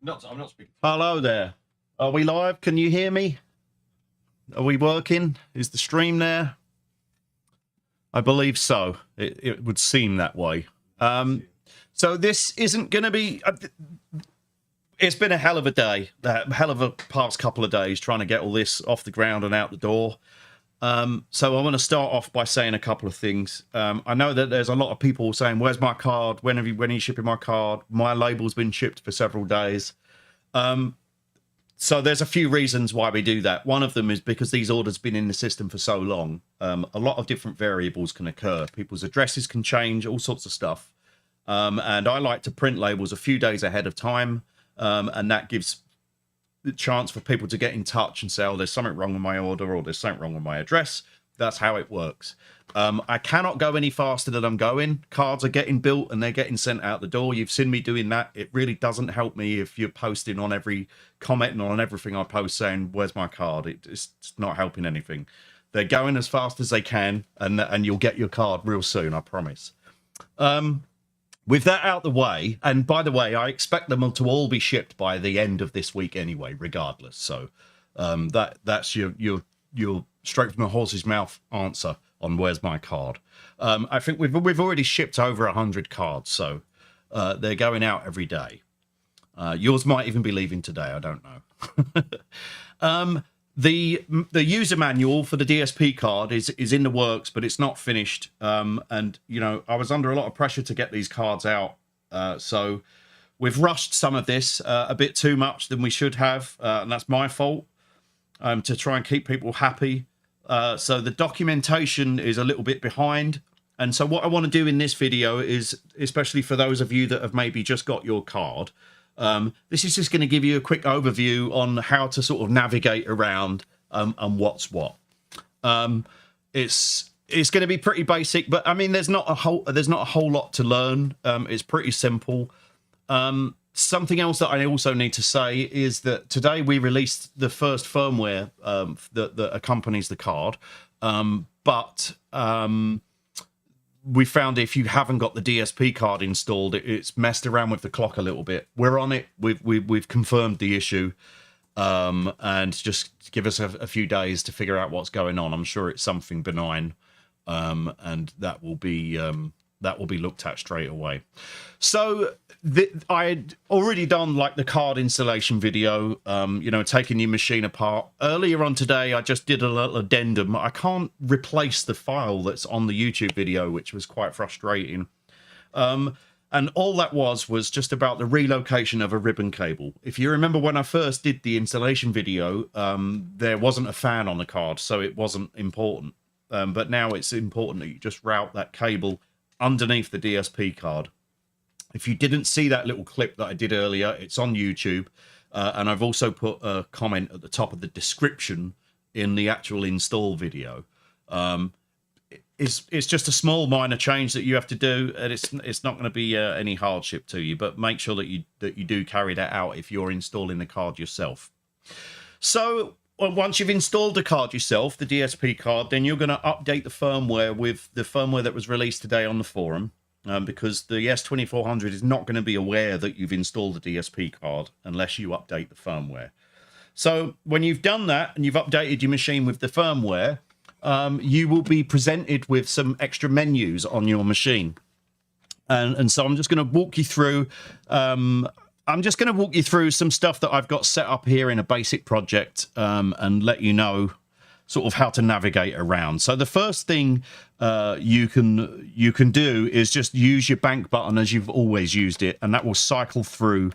I'm not speaking. Hello there. Are we live? Can you hear me? Are we working? Is the stream there? I believe so. It would seem that way. So this isn't going to be... It's been a hell of a day, a hell of a past couple of days trying to get all this off the ground and out the door. So I want to start off by saying a couple of things. I know that there's a lot of people saying, where's my card? When are you shipping my card? My label's been shipped for several days. So there's a few reasons why we do that. One of them is because these orders have been in the system for so long. A lot of different variables can occur. People's addresses can change, all sorts of stuff. And I like to print labels a few days ahead of time. And that gives the chance for people to get in touch and say, oh, there's something wrong with my order or there's something wrong with my address. That's how it works. I cannot go any faster than I'm going. Cards are getting built and they're getting sent out the door. You've seen me doing that. It really doesn't help me if you're posting on every comment and on everything I post saying, where's my card? It's not helping anything. They're going as fast as they can and you'll get your card real soon, I promise. With that out the way, and by the way, I expect them to all be shipped by the end of this week anyway, regardless. So that's your straight from the horse's mouth answer on where's my card. I think we've already shipped over 100 cards, so they're going out every day. Yours might even be leaving today. I don't know. The user manual for the DSP card is in the works, but it's not finished. And, you know, I was under a lot of pressure to get these cards out. So we've rushed some of this a bit too much than we should have. And that's my fault to try and keep people happy. So the documentation is a little bit behind. And so what I want to do in this video is, especially for those of you that have maybe just got your card, this is just going to give you a quick overview on how to sort of navigate around and what's what. It's going to be pretty basic, but I mean, there's not a whole lot to learn. It's pretty simple. Something else that I also need to say is that today we released the first firmware that accompanies the card, but we found if you haven't got the DSP card installed, it's messed around with the clock a little bit. We're on it. We've confirmed the issue, and just give us a few days to figure out what's going on. I'm sure it's something benign, and that will be looked at straight away. So I had already done like the card installation video, you know, taking your machine apart. Earlier on today, I just did a little addendum. I can't replace the file that's on the YouTube video, which was quite frustrating. And all that was just about the relocation of a ribbon cable. If you remember when I first did the installation video, there wasn't a fan on the card, so it wasn't important. But now it's important that you just route that cable underneath the DSP card. If you didn't see that little clip that I did earlier, it's on YouTube, and I've also put a comment at the top of the description in the actual install video. It's just a small minor change that you have to do, and it's not going to be any hardship to you, but make sure that you do carry that out if you're installing the card yourself. So once you've installed the card yourself, the DSP card, then you're going to update the firmware with the firmware that was released today on the forum, because the S2400 is not going to be aware that you've installed the DSP card unless you update the firmware. So when you've done that and you've updated your machine with the firmware, you will be presented with some extra menus on your machine. And so I'm just going to walk you through... I'm just going to walk you through some stuff that I've got set up here in a basic project, and let you know sort of how to navigate around. So the first thing you can do is just use your bank button as you've always used it, and that will cycle through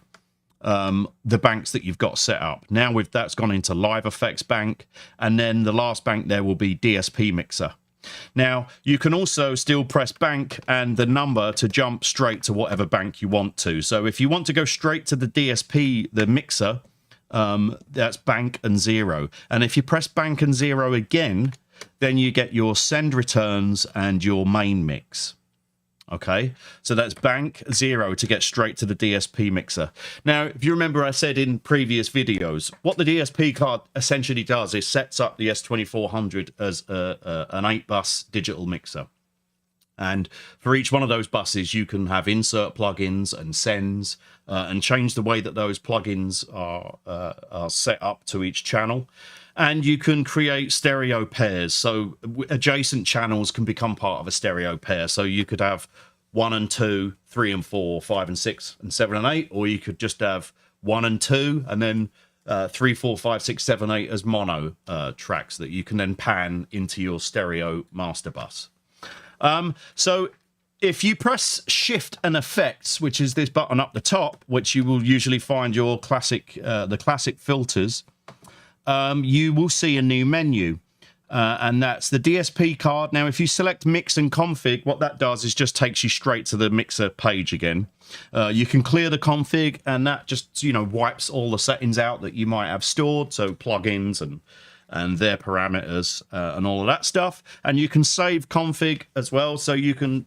the banks that you've got set up. Now that's gone into Live Effects bank, and then the last bank there will be DSP mixer. Now, you can also still press bank and the number to jump straight to whatever bank you want to. So if you want to go straight to the DSP, the mixer, that's bank and 0. And if you press bank and 0 again, then you get your send returns and your main mix. Okay, so that's bank 0 to get straight to the DSP mixer. Now, if you remember, I said in previous videos, what the DSP card essentially does is sets up the S2400 as an 8-bus digital mixer. And for each one of those buses, you can have insert plugins and sends and change the way that those plugins are set up to each channel. And you can create stereo pairs. So adjacent channels can become part of a stereo pair. So you could have 1 and 2, 3 and 4, 5 and 6, and 7 and 8. Or you could just have 1 and 2, and then 3, 4, 5, 6, 7, 8 as mono tracks that you can then pan into your stereo master bus. So if you press Shift and Effects, which is this button up the top, which you will usually find your classic, the classic filters, you will see a new menu. And that's the DSP card. Now, if you select Mix and Config, what that does is just takes you straight to the mixer page again. You can clear the config, and that just, you know, wipes all the settings out that you might have stored, so plugins and their parameters and all of that stuff. And you can save config as well, so you can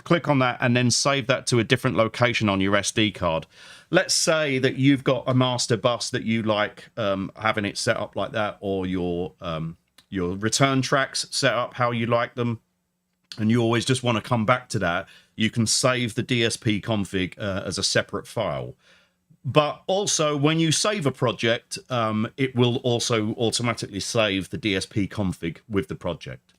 click on that and then save that to a different location on your SD card. Let's say that you've got a master bus that you like having it set up like that, or your return tracks set up how you like them, and you always just want to come back to that. You can save the DSP config as a separate file. But also, when you save a project, it will also automatically save the DSP config with the project.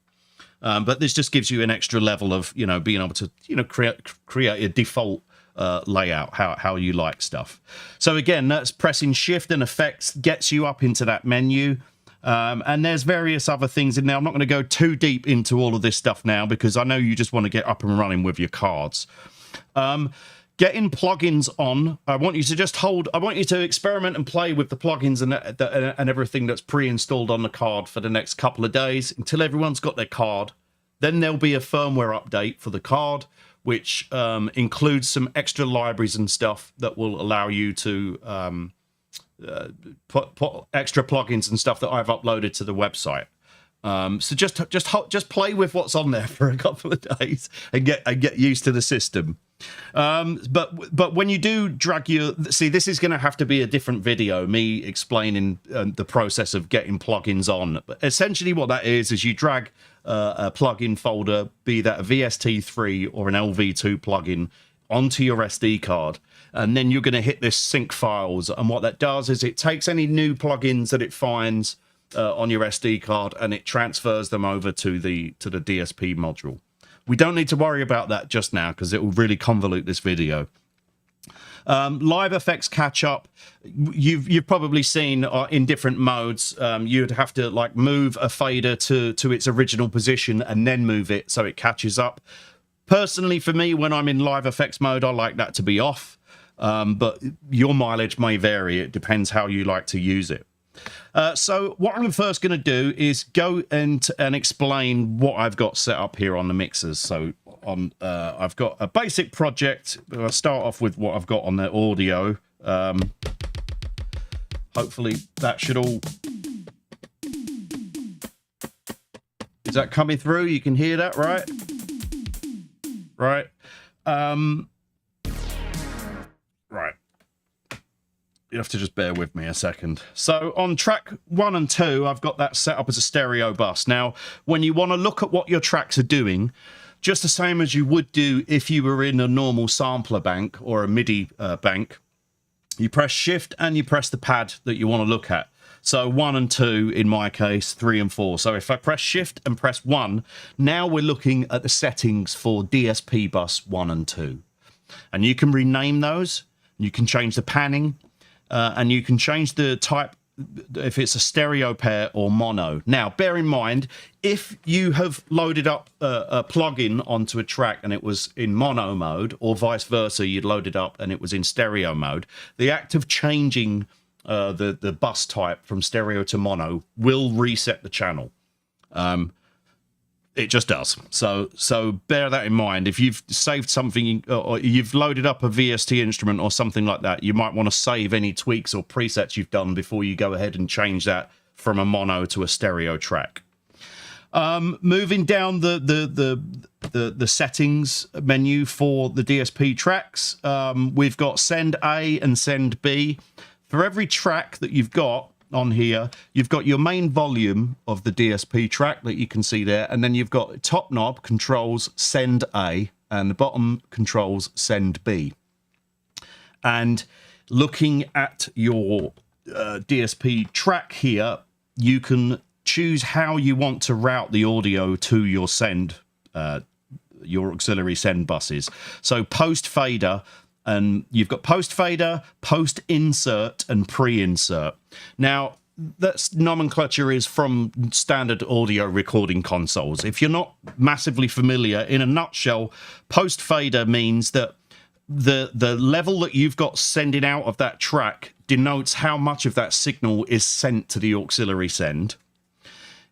But this just gives you an extra level of, you know, being able to, you know, create a default layout, how you like stuff. So again, that's pressing Shift and Effects gets you up into that menu. And there's various other things in there. I'm not going to go too deep into all of this stuff now, because I know you just want to get up and running with your cards. Getting plugins on, I want you to just hold, I want you to experiment and play with the plugins and everything that's pre-installed on the card for the next couple of days until everyone's got their card. Then there'll be a firmware update for the card, which includes some extra libraries and stuff that will allow you to put extra plugins and stuff that I've uploaded to the website. So just play with what's on there for a couple of days and get used to the system. But when you do drag see, this is going to have to be a different video, me explaining the process of getting plugins on. But essentially what that is you drag a plugin folder, be that a VST3 or an LV2 plugin, onto your SD card, and then you're going to hit this sync files, and what that does is it takes any new plugins that it finds on your SD card and it transfers them over to the DSP module. We don't need to worry about that just now because it will really convolute this video. Live effects catch up. You've probably seen in different modes. You'd have to like move a fader to its original position and then move it so it catches up. Personally, for me, when I'm in live effects mode, I like that to be off. But your mileage may vary. It depends how you like to use it. So what I'm first going to do is go and explain what I've got set up here on the mixers. So I've got a basic project. I'll start off with what I've got on the audio. Hopefully that should all... Is that coming through? You can hear that, right? Right. Right. You have to just bear with me a second. So on track 1 and 2, I've got that set up as a stereo bus. Now, when you want to look at what your tracks are doing, just the same as you would do if you were in a normal sampler bank or a MIDI bank, you press Shift and you press the pad that you want to look at. So 1 and 2 in my case, 3 and 4. So if I press Shift and press 1, now we're looking at the settings for DSP bus 1 and 2. And you can rename those. You can change the panning. And you can change the type if it's a stereo pair or mono. Now, bear in mind, if you have loaded up a plugin onto a track and it was in mono mode, or vice versa, you'd loaded up and it was in stereo mode, the act of changing the bus type from stereo to mono will reset the channel. It just does. So bear that in mind. If you've saved something or you've loaded up a VST instrument or something like that, you might want to save any tweaks or presets you've done before you go ahead and change that from a mono to a stereo track. Moving down the settings menu for the DSP tracks, we've got send A and send B. For every track that you've got, on here, you've got your main volume of the DSP track that you can see there, and then you've got top knob controls send A, and the bottom controls send B. And looking at your DSP track here, you can choose how you want to route the audio to your send, your auxiliary send buses. So post fader, and you've got post fader, post insert, and pre-insert. Now, that's nomenclature is from standard audio recording consoles. If you're not massively familiar, in a nutshell, post fader means that the level that you've got sending out of that track denotes how much of that signal is sent to the auxiliary send.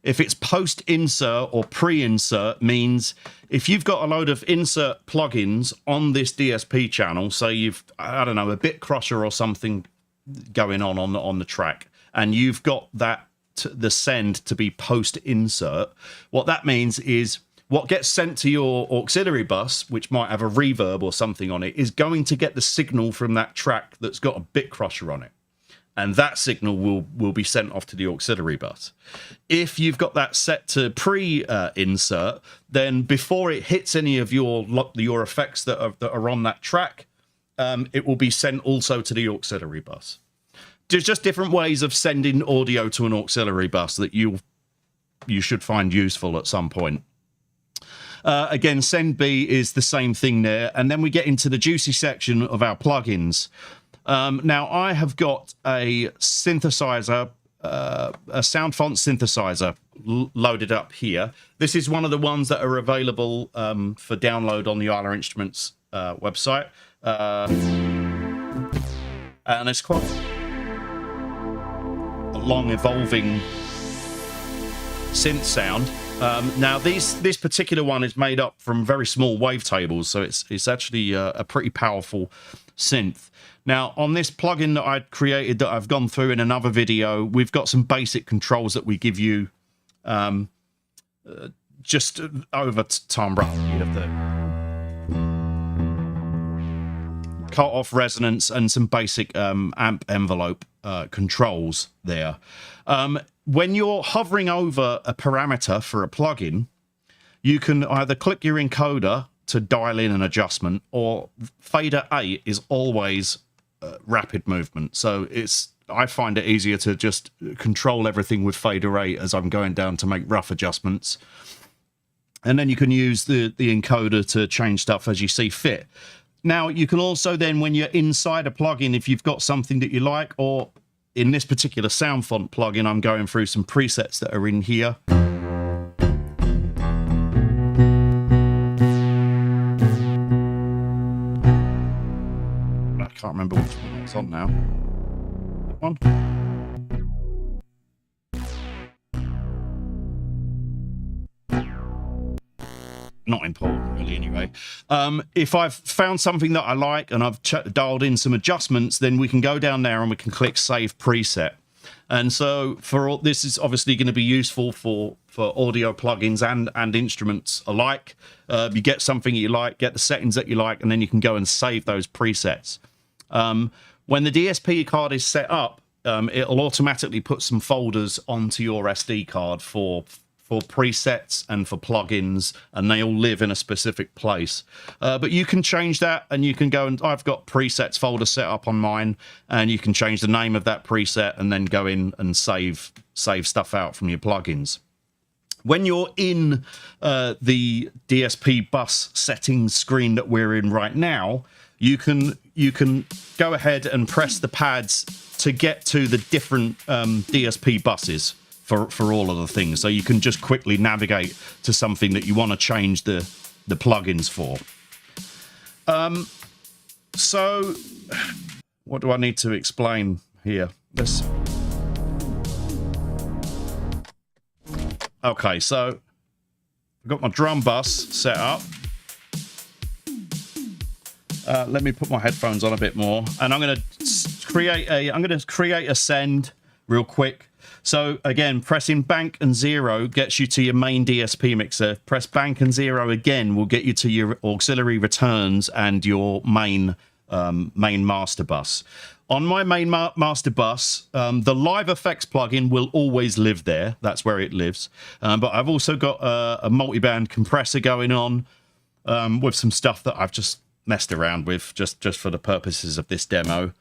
If it's post insert or pre-insert, means if you've got a load of insert plugins on this DSP channel, so you've, I don't know, a bit crusher or something going on the track, and you've got that the send to be post insert, what that means is what gets sent to your auxiliary bus, which might have a reverb or something on it, is going to get the signal from that track that's got a bit crusher on it. And that signal will be sent off to the auxiliary bus. If you've got that set to pre-insert, then before it hits any of your effects that are on that track, it will be sent also to the auxiliary bus. There's just different ways of sending audio to an auxiliary bus that you should find useful at some point. Again, send B is the same thing there. And then we get into the juicy section of our plugins. Now, I have got a synthesizer, a sound font synthesizer loaded up here. This is one of the ones that are available for download on the Isla Instruments website. And it's quite a long evolving synth sound. Now, this particular one is made up from very small wavetables, so it's actually a pretty powerful synth. Now, on this plugin that I created that I've gone through in another video, we've got some basic controls that we give you just over time. You have the cut-off resonance and some basic amp envelope controls there. When you're hovering over a parameter for a plugin, you can either click your encoder to dial in an adjustment, or fader 8 is always rapid movement. So I find it easier to just control everything with fader 8 as I'm going down to make rough adjustments. And then you can use the encoder to change stuff as you see fit. Now, you can also then, when you're inside a plugin, if you've got something that you like, or in this particular sound font plugin, I'm going through some presets that are in here. I can't remember which one it's on now. That one. Not important really anyway. If I've found something that I like and I've dialed in some adjustments, then we can go down there and we can click save preset. And so this is obviously going to be useful for audio plugins and instruments alike. You get something you like, get the settings that you like, and then you can go and save those presets. When the DSP card is set up, it'll automatically put some folders onto your SD card for presets and for plugins, and they all live in a specific place. But you can change that, and you can go and I've got presets folder set up on mine, and you can change the name of that preset and then go in and save stuff out from your plugins. When you're in the DSP bus settings screen that we're in right now, you can go ahead and press the pads to get to the different DSP buses for all of the things. So you can just quickly navigate to something that you want to change the plugins for. So what do I need to explain here? Okay, so I've got my drum bus set up. Let me put my headphones on a bit more, and I'm going to create a send real quick. So again, pressing bank and 0 gets you to your main DSP mixer. Press bank and 0 again will get you to your auxiliary returns and your main main master bus. On my main master bus, the live effects plugin will always live there. That's where it lives. But I've also got a multi-band compressor going on with some stuff that I've just messed around with just for the purposes of this demo.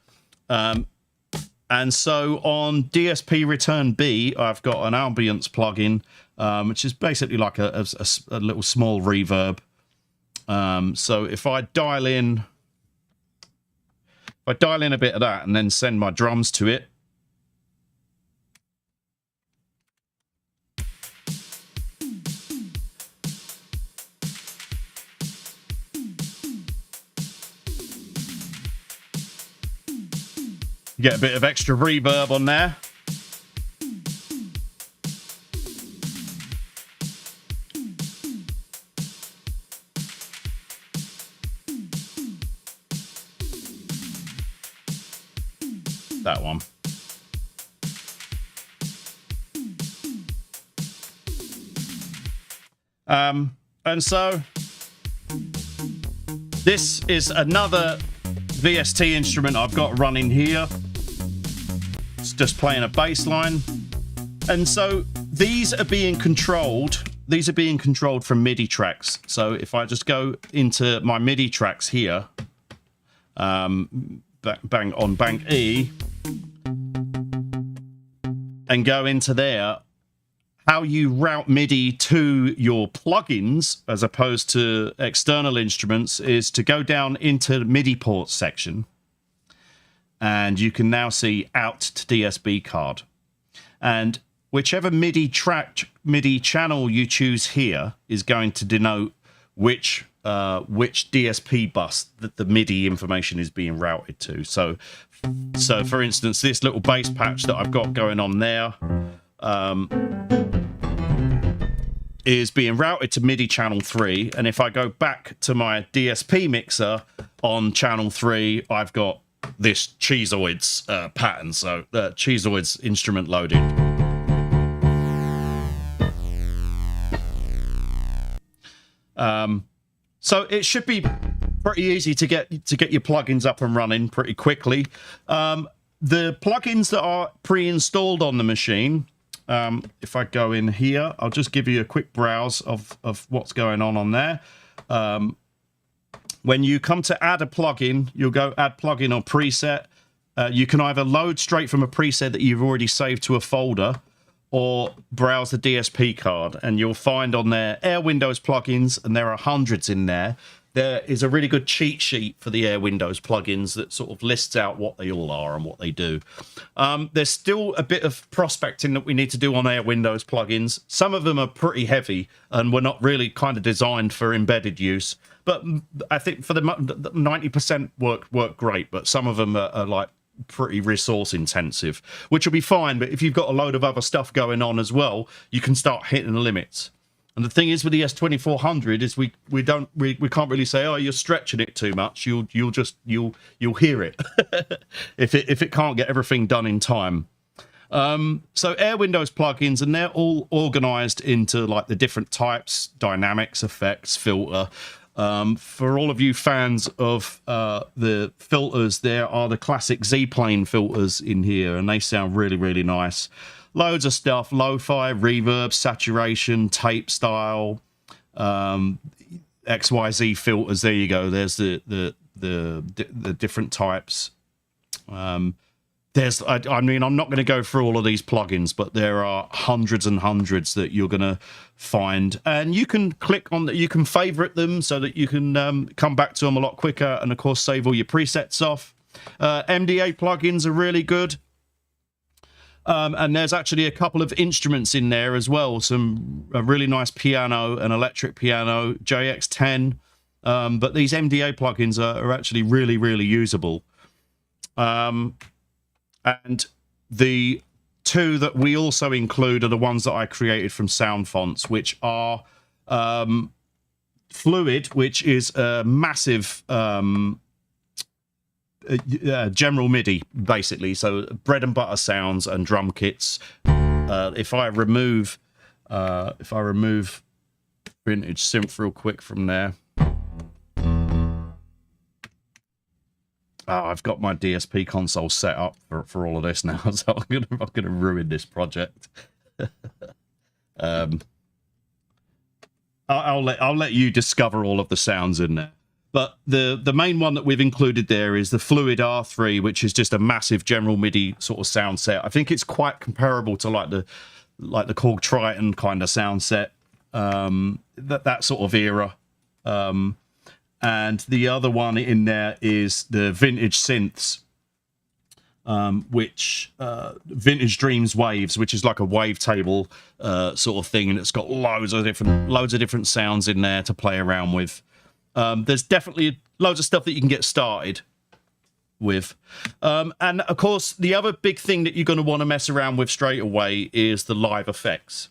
And so on DSP Return B, I've got an ambience plugin, which is basically like a little small reverb. So if I dial in a bit of that and then send my drums to it, you get a bit of extra reverb on there. That one. And so this is another VST instrument I've got running here. It's just playing a bass line. And so these are being controlled. These are being controlled from MIDI tracks. So if I just go into my MIDI tracks here, bang on bank E, and go into there, how you route MIDI to your plugins as opposed to external instruments is to go down into the MIDI ports section, and you can now see out to DSP card, and whichever MIDI channel you choose here is going to denote which DSP bus that the MIDI information is being routed to. So for instance, this little bass patch that I've got going on there is being routed to MIDI channel 3, and if I go back to my DSP mixer on channel 3, I've got this Cheezoids pattern, so the Cheezoids instrument loaded. So it should be pretty easy to get your plugins up and running pretty quickly. The plugins that are pre-installed on the machine, if I go in here, I'll just give you a quick browse of what's going on there. When you come to add a plugin, you'll go add plugin or preset. You can either load straight from a preset that you've already saved to a folder, or browse the DSP card, and you'll find on there Air Windows plugins, and there are hundreds in there. There is a really good cheat sheet for the Air Windows plugins that sort of lists out what they all are and what they do. There's still a bit of prospecting that we need to do on Air Windows plugins. Some of them are pretty heavy and were not really kind of designed for embedded use. But I think for the 90% work great, but some of them are like pretty resource intensive, which will be fine. But if you've got a load of other stuff going on as well, you can start hitting the limits. And the thing is with the S2400 is we can't really say, oh, you're stretching it too much. You'll hear it if it can't get everything done in time. So Air Windows plugins, and they're all organized into like the different types: dynamics, effects, filter. For all of you fans of the filters, there are the classic Z-plane filters in here, and they sound really, really nice. Loads of stuff: lo-fi, reverb, saturation, tape style, XYZ filters. There you go. There's the different types. I mean, I'm not going to go through all of these plugins, but there are hundreds and hundreds that you're going to find, and you can click on that. You can favorite them so that you can come back to them a lot quicker, and of course save all your presets off. MDA plugins are really good. And there's actually a couple of instruments in there as well. A really nice piano, an electric piano, JX10. But these MDA plugins are actually really, really usable. And the two that we also include are the ones that I created from Sound Fonts, which are Fluid, which is a massive general MIDI, basically. So bread and butter sounds and drum kits. If I remove vintage synth real quick from there, Oh, I've got my DSP console set up for all of this now, so I'm gonna ruin this project. I'll let you discover all of the sounds in there. But the main one that we've included there is the Fluid R3, which is just a massive general MIDI sort of sound set. I think it's quite comparable to like the Korg Triton kind of sound set, that sort of era. And the other one in there is the Vintage Synths, which Vintage Dreams Waves, which is like a wavetable sort of thing, and it's got loads of different sounds in there to play around with. There's definitely loads of stuff that you can get started with, and of course the other big thing that you're going to want to mess around with straight away is the live effects.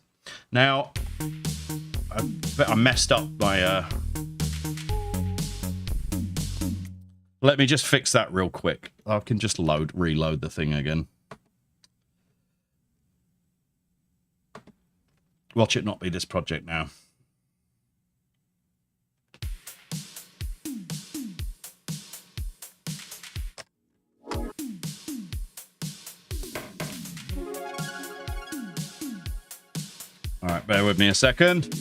Now I messed up my let me just fix that real quick. I can just reload the thing again. Watch it not be this project now. All right, bear with me a second.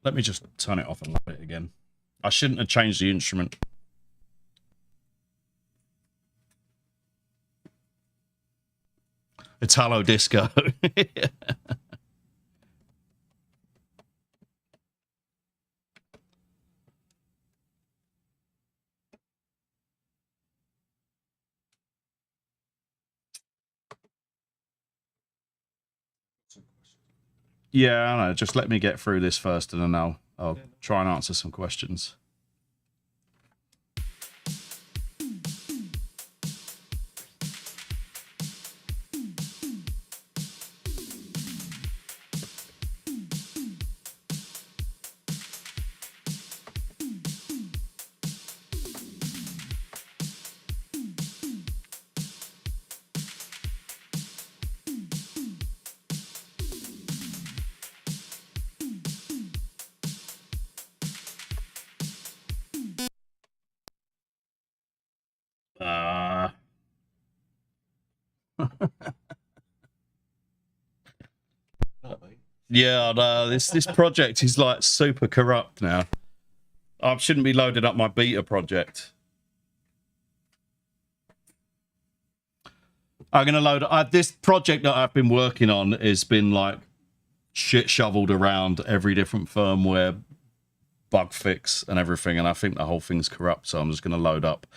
Let me just turn it off and load it again. I shouldn't have changed the instrument. Italo disco. Yeah, I know. Just let me get through this first, and then I'll try and answer some questions. Yeah, no, this project is like super corrupt now. I shouldn't be loading up my beta project. I'm gonna load this project that I've been working on has been like shit shoveled around every different firmware, bug fix and everything, and I think the whole thing's corrupt. So I'm just gonna load up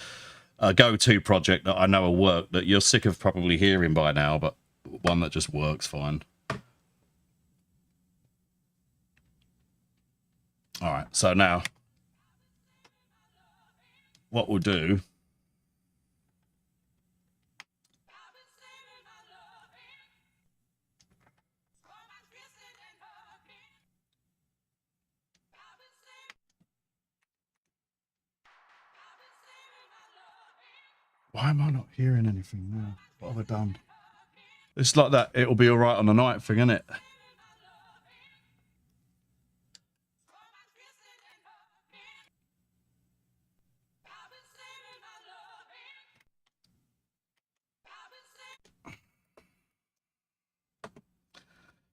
a go-to project that I know will work, that you're sick of probably hearing by now, but one that just works fine. All right, so now what we'll do why am I not hearing anything now? What have I done? It's like that it'll be all right on the night thing, isn't it?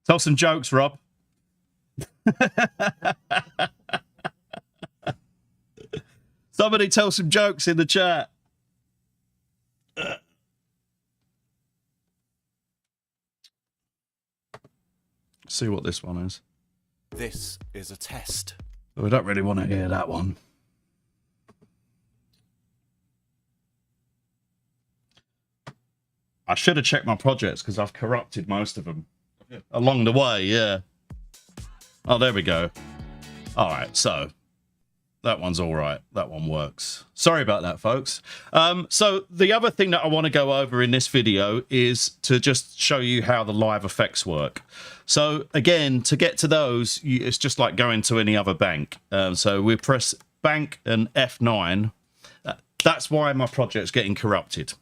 Tell some jokes, Rob. Somebody tell some jokes in the chat. See what this one is. This is a test. We don't really want to hear that one. I should have checked my projects because I've corrupted most of them along the way. Yeah. Oh, there we go. All right, so that one's all right. That one works. Sorry about that, folks. So the other thing that I want to go over in this video is to just show you how the live effects work. So again, to get to those, it's just like going to any other bank. So we press bank and F9. That's why my project's getting corrupted,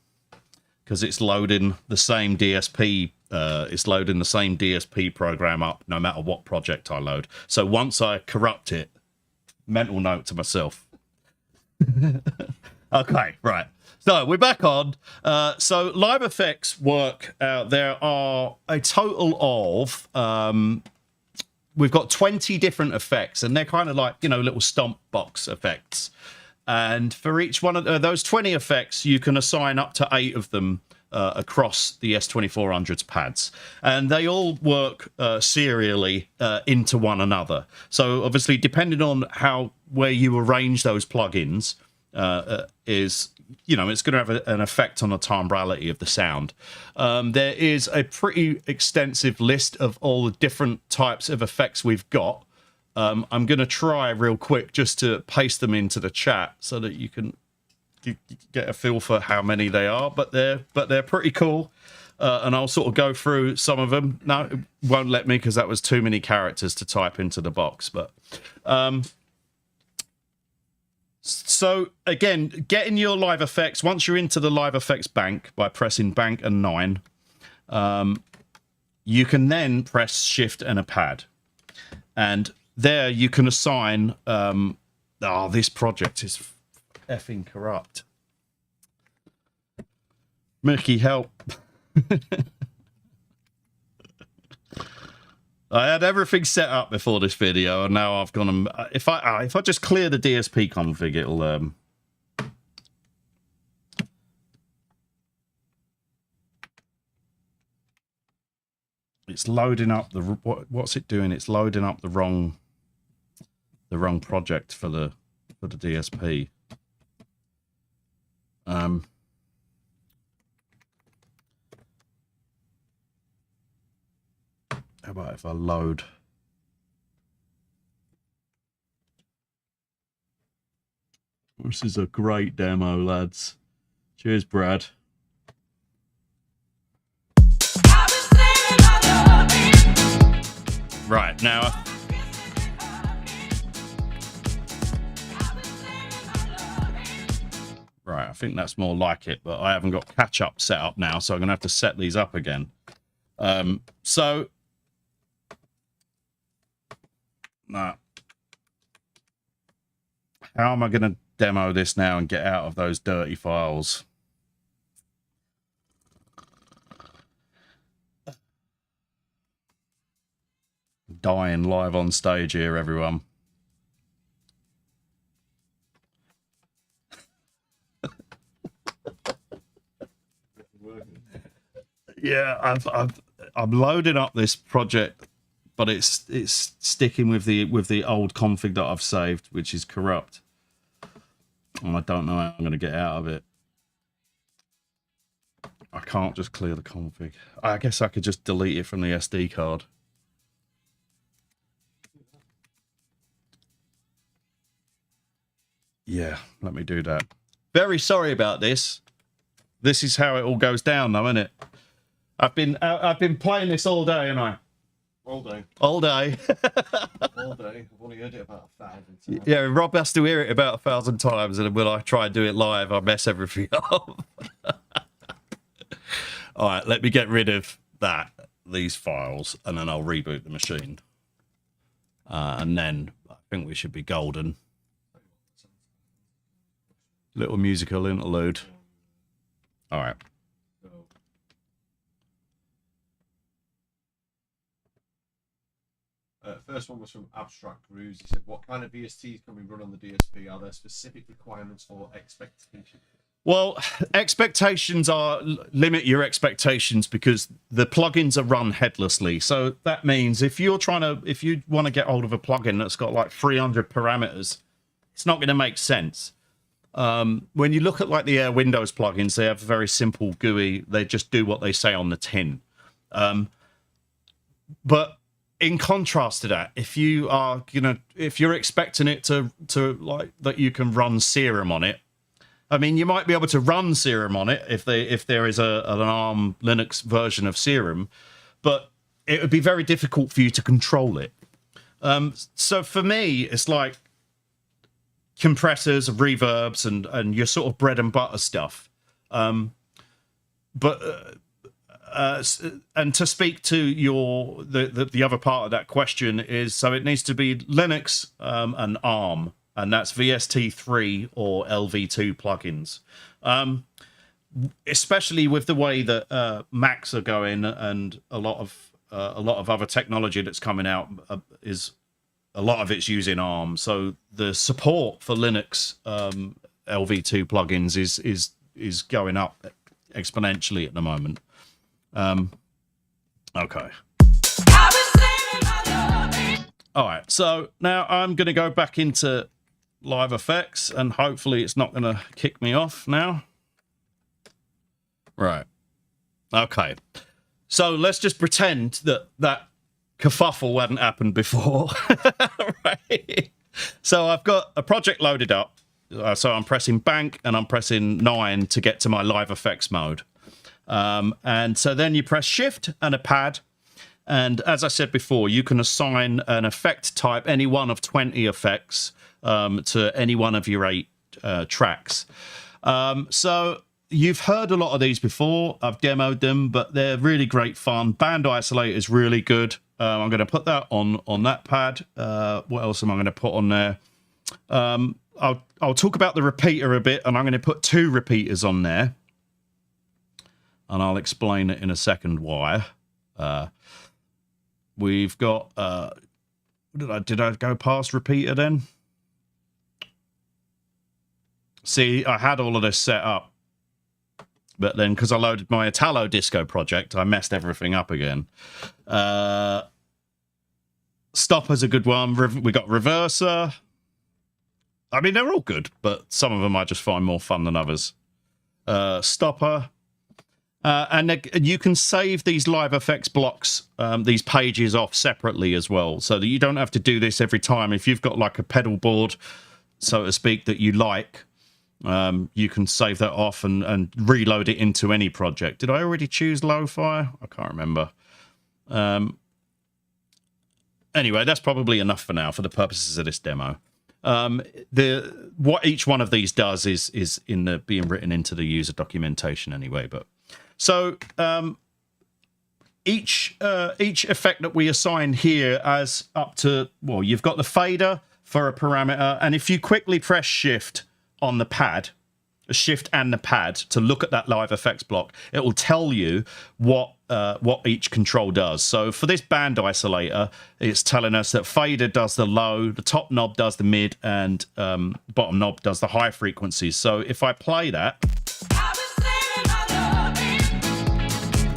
because it's loading the same DSP. It's loading the same DSP program up no matter what project I load. So once I corrupt it, mental note to myself. Okay, right. So we're back on. So live effects work. There are a total of we've got 20 different effects, and they're kind of like, you know, little stomp box effects. And for each one of those 20 effects, you can assign up to 8 of them across the S2400's pads, and they all work serially into one another. So obviously, depending on where you arrange those plugins, is, you know, it's going to have an effect on the timbrality of the sound. There is a pretty extensive list of all the different types of effects we've got. I'm going to try real quick just to paste them into the chat so that you can get a feel for how many they are, but they're pretty cool. And I'll sort of go through some of them. No, it won't let me because that was too many characters to type into the box. But so again, getting your live effects, once you're into the live effects bank by pressing bank and 9, you can then press shift and a pad, and there you can assign this project is effing corrupt. Mickey, help. I had everything set up before this video, and now I've gone and if I just clear the DSP config, it'll it's loading up the what's it doing? It's loading up the wrong project for the DSP. How about if I load? This is a great demo, lads. Cheers, Brad. Right, now right, I think that's more like it, but I haven't got catch-up set up now, so I'm going to have to set these up again. So, nah. How am I going to demo this now and get out of those dirty files? Dying live on stage here, everyone. Yeah, I'm loading up this project, but it's sticking with the old config that I've saved, which is corrupt, and I don't know how I'm going to get out of it. I can't just clear the config. I guess I could just delete it from the SD card. Yeah, let me do that. Very sorry about this. This is how it all goes down, though, isn't it? I've been playing this all day, haven't I? All day. All day. All day. I've only heard it about 1,000 times. Yeah, Rob has to hear it about 1,000 times, and when I try and do it live, I mess everything up. All right, let me get rid of these files, and then I'll reboot the machine. And then I think we should be golden. Little musical interlude. All right. First one was from Abstract Cruise. He said, what kind of VSTs can we run on the DSP? Are there specific requirements or expectations? Well, expectations are, limit your expectations, because the plugins are run headlessly. So that means if you want to get hold of a plugin that's got like 300 parameters, it's not going to make sense. When you look at like the Air Windows plugins, they have a very simple GUI. They just do what they say on the tin. But in contrast to that, if you are, if you're expecting it to like that you can run Serum on it, I mean, you might be able to run Serum on it if there is an ARM Linux version of Serum, but it would be very difficult for you to control it. So for me, it's like compressors, reverbs, and your sort of bread and butter stuff. But and to speak to the other part of that question is, so it needs to be Linux and ARM, and that's VST3 or LV2 plugins. Especially with the way that Macs are going, and a lot of other technology that's coming out is a lot of it's using ARM. So the support for Linux LV2 plugins is going up exponentially at the moment. Okay. All right. So now I'm going to go back into Live Effects, and hopefully it's not going to kick me off now. Right. Okay. So let's just pretend that kerfuffle hadn't happened before. Right. So I've got a project loaded up. So I'm pressing bank and I'm pressing 9 to get to my Live Effects mode. And so then you press Shift and a pad. And as I said before, you can assign an effect type, any one of 20 effects, to any one of your 8 tracks. So you've heard a lot of these before. I've demoed them, but they're really great fun. Band Isolate is really good. I'm going to put that on that pad. What else am I going to put on there? I'll talk about the repeater a bit, and I'm going to put 2 repeaters on there. And I'll explain it in a second why. We've got... did I go past repeater then? See, I had all of this set up. But then, because I loaded my Italo Disco project, I messed everything up again. Stopper's a good one. We got Reverser. I mean, they're all good, but some of them I just find more fun than others. Stopper. And you can save these Live Effects blocks, these pages off separately as well, so that you don't have to do this every time. If you've got like a pedal board, so to speak, that you like, you can save that off and reload it into any project. Did I already choose Lo-Fi? I can't remember. Anyway, that's probably enough for now for the purposes of this demo. What each one of these does is being written into the user documentation anyway. But so each effect that we assign here as up to, well, you've got the fader for a parameter, and if you quickly press Shift on the pad, Shift and the pad to look at that Live Effects block, it will tell you what each control does. So for this band isolator, it's telling us that fader does the low, the top knob does the mid, and bottom knob does the high frequencies. So if I play that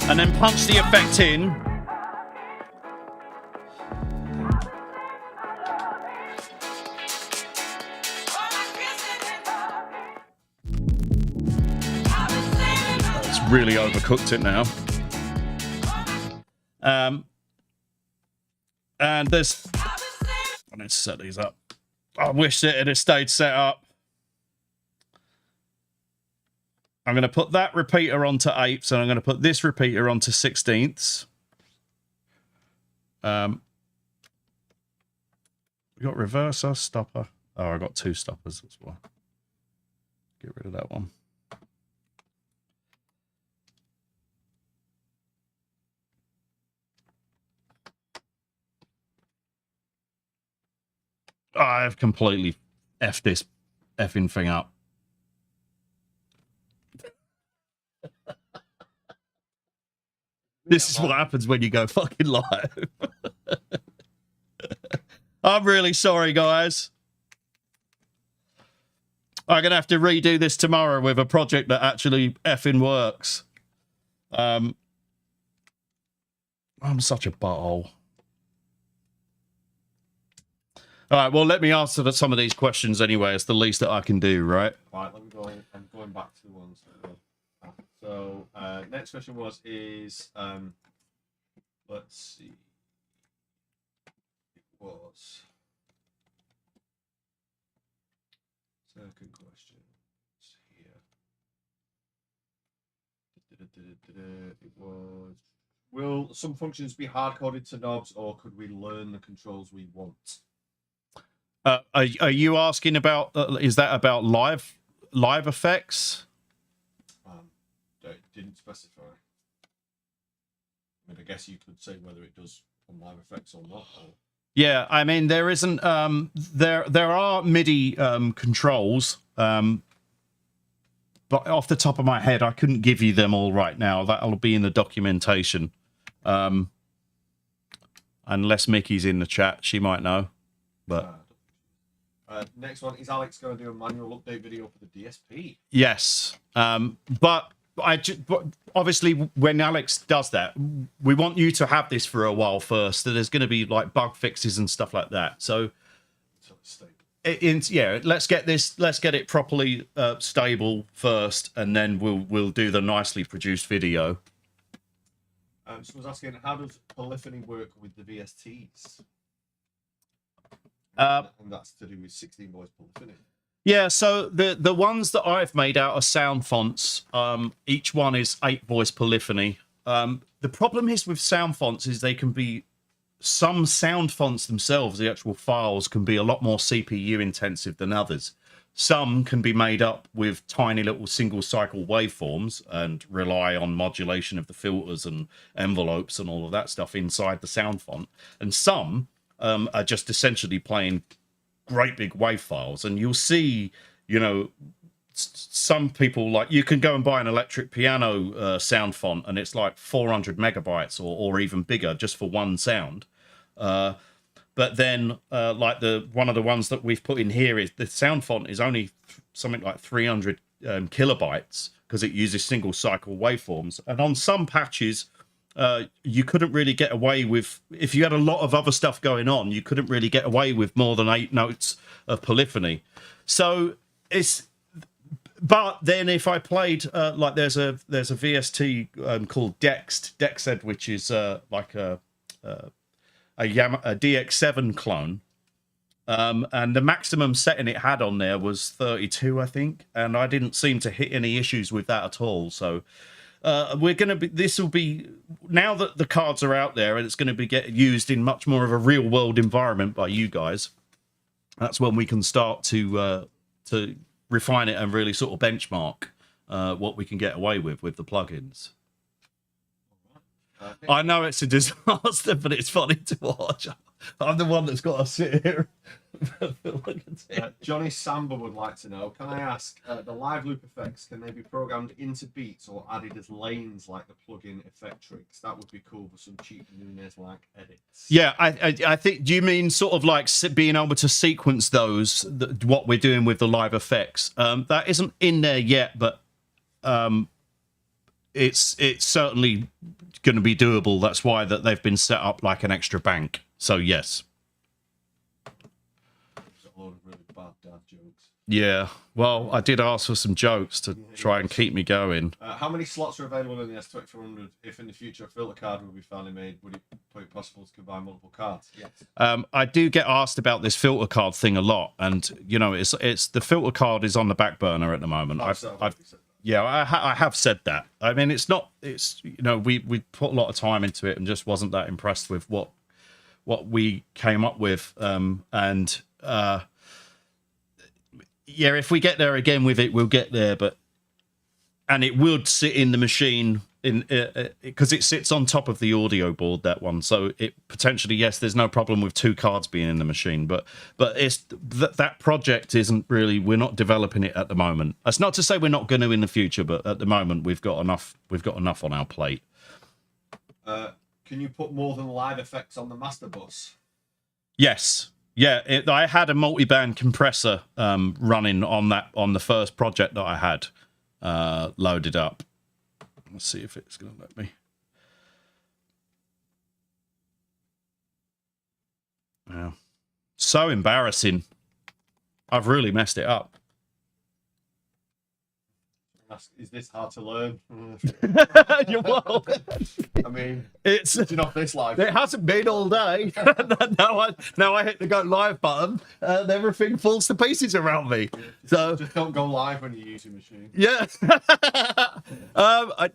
and then punch the effect in, it's really overcooked it now. And there's, I need to set these up. I wish it had stayed set up. I'm going to put that repeater onto 8ths, and I'm going to put this repeater onto 16ths. We got reverser, stopper. Oh, I got 2 stoppers as well. Get rid of that one. I've completely effed this effing thing up. This is what happens when you go fucking live. I'm really sorry, guys. I'm going to have to redo this tomorrow with a project that actually effing works. I'm such a butthole. All right, well, let me answer some of these questions anyway. It's the least that I can do, right? Right, let me go in. I'm going back to the ones. So, next question is, let's see. was. Second question here. It was, will some functions be hard-coded to knobs, or could we learn the controls we want? Are you asking about, is that about live effects? It didn't specify. I mean, I guess you could say whether it does on live effects or not. Or... Yeah, I mean, there isn't, there are MIDI controls, but off the top of my head, I couldn't give you them all right now. That'll be in the documentation. Unless Mickey's in the chat, she might know. But next one, is Alex going to do a manual update video for the DSP? yes, but obviously when Alex does that, we want you to have this for a while first. So there's going to be like bug fixes and stuff like that. So yeah, let's get it properly stable first, and then we'll do the nicely produced video. Someone's asking, how does polyphony work with the VSTs? And that's to do with 16 voice polyphony. Yeah, so the ones that I've made out of sound fonts, each one is 8 voice polyphony. The problem is with sound fonts is they can be, some sound fonts themselves, the actual files, can be a lot more CPU intensive than others. Some can be made up with tiny little single cycle waveforms and rely on modulation of the filters and envelopes and all of that stuff inside the sound font. And some are just essentially playing great big wave files. And you'll see, you know, some people, like, you can go and buy an electric piano sound font and it's like 400 megabytes or even bigger just for one sound. But then, like one of the ones that we've put in here is the sound font is only something like 300 kilobytes because it uses single cycle waveforms. And on some patches, you couldn't really get away with, if you had a lot of other stuff going on, you couldn't really get away with more than 8 notes of polyphony. So it's, but then if I played, like there's a VST called Dexed, which is like a DX7 clone, and the maximum setting it had on there was 32, I think, and I didn't seem to hit any issues with that at all. So we're going to be, this will be, now that the cards are out there and it's going to be used in much more of a real world environment by you guys, that's when we can start to refine it and really sort of benchmark what we can get away with the plugins. I know it's a disaster, but it's funny to watch. I'm the one that's got to sit here. Johnny Samba would like to know, can I ask, the live loop effects, can they be programmed into beats or added as lanes like the plugin Effectrix? That would be cool for some cheap Nunez-like edits. Yeah, I think, do you mean sort of like being able to sequence those, what we're doing with the live effects? That isn't in there yet, but it's certainly going to be doable. That's why that they've been set up like an extra bank. So yes. A lot of really bad dad jokes. Yeah, well, I did ask for some jokes to try and keep me going. How many slots are available in the S2400? If in the future a filter card will be finally made, would it be possible to combine multiple cards? Yes. I do get asked about this filter card thing a lot, and you know, it's the filter card is on the back burner at the moment. Yeah, I have said that. I mean, it's you know, we put a lot of time into it and just wasn't that impressed with what we came up with. Yeah, if we get there again with it, we'll get there. And it would sit in the machine because it sits on top of the audio board, that one. So it potentially, yes, there's no problem with 2 cards being in the machine, but it's that project isn't really, we're not developing it at the moment. That's not to say we're not going to in the future, but at the moment we've got enough on our plate. Can you put more than live effects on the master bus? Yes. Yeah, I had a multi-band compressor running on the first project that I had loaded up. Let's see if it's going to let me. Yeah. So embarrassing. I've really messed it up. Is this hard to learn? You're welcome. I mean, It's off this live. it hasn't been all day. now I hit the go live button and everything falls to pieces around me. So Just don't go live when you use your machine. yeah.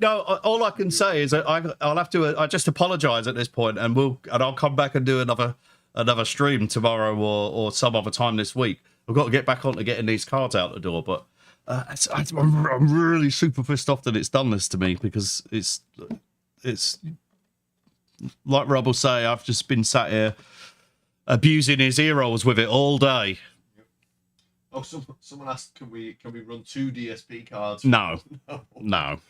No, all I can say is I'll have to. I just apologise at this point, and I'll come back and do another stream tomorrow or some other time this week. I've got to get back on to getting these cards out the door, but I'm really super pissed off that it's done this to me, because it's like Rob will say, I've just been sat here abusing his ear rolls with it all day. Oh, someone asked, can we run 2 DSP cards? No. No. No.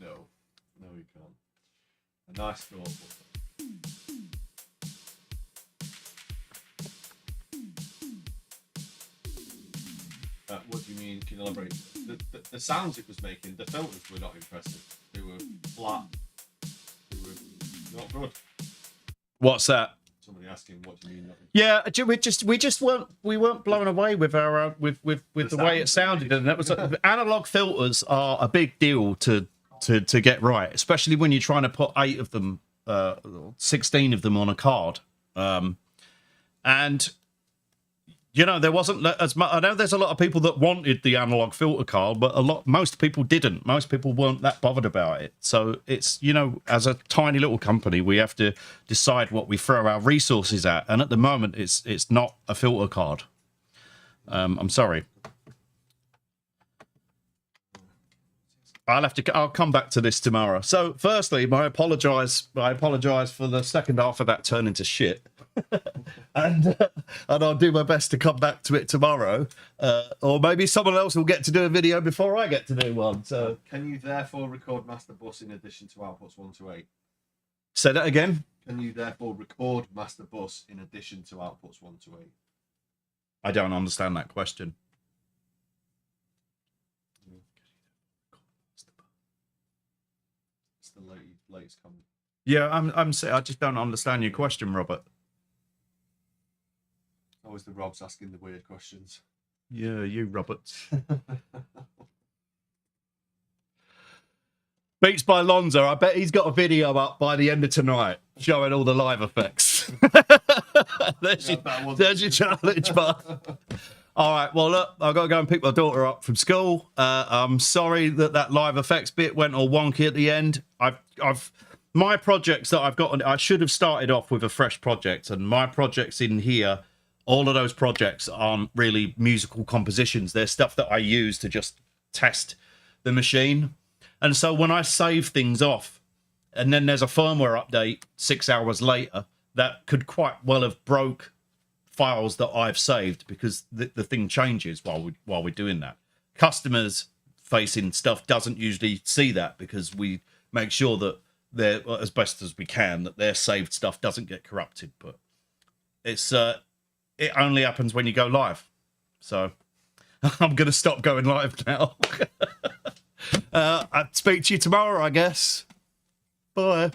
No, we can't. A nice thought. What do you mean? Can you elaborate? The sounds it was making, the filters were not impressive. They were flat. They were not good. What's that? Somebody asking, what do you mean? Yeah, we weren't blown away with our with the way it sounded, and that was analog filters are a big deal to get right, especially when you're trying to put 8 of them, 16 of them on a card, and. You know, there wasn't as much. I know there's a lot of people that wanted the analog filter card, but most people didn't. Most people weren't that bothered about it. So it's, you know, as a tiny little company, we have to decide what we throw our resources at. And at the moment, it's not a filter card. I'm sorry. I'll come back to this tomorrow. So, firstly, I apologise for the second half of that turning to shit. and I'll do my best to come back to it tomorrow, or maybe someone else will get to do a video before I get to do one. So, can you therefore record master bus in addition to outputs 1 to 8? Say that again. Can you therefore record master bus in addition to outputs 1 to 8? I don't understand that question. It's the latest comment. Yeah, I just don't understand your question, Robert. Always the Robs asking the weird questions. Yeah, you, Robert. Beats by Lonzo. I bet he's got a video up by the end of tonight showing all the live effects. there's your challenge, bud. All right, well, look, I've got to go and pick my daughter up from school. I'm sorry that live effects bit went all wonky at the end. My projects that I've got, I should have started off with a fresh project, and my projects in here, all of those projects aren't really musical compositions. They're stuff that I use to just test the machine. And so when I save things off, and then there's a firmware update 6 hours later, that could quite well have broke files that I've saved, because the thing changes while we're doing that. Customers facing stuff doesn't usually see that, because we make sure that they're, as best as we can, that their saved stuff doesn't get corrupted. But it's it only happens when you go live. So I'm going to stop going live now. I'll speak to you tomorrow, I guess. Bye.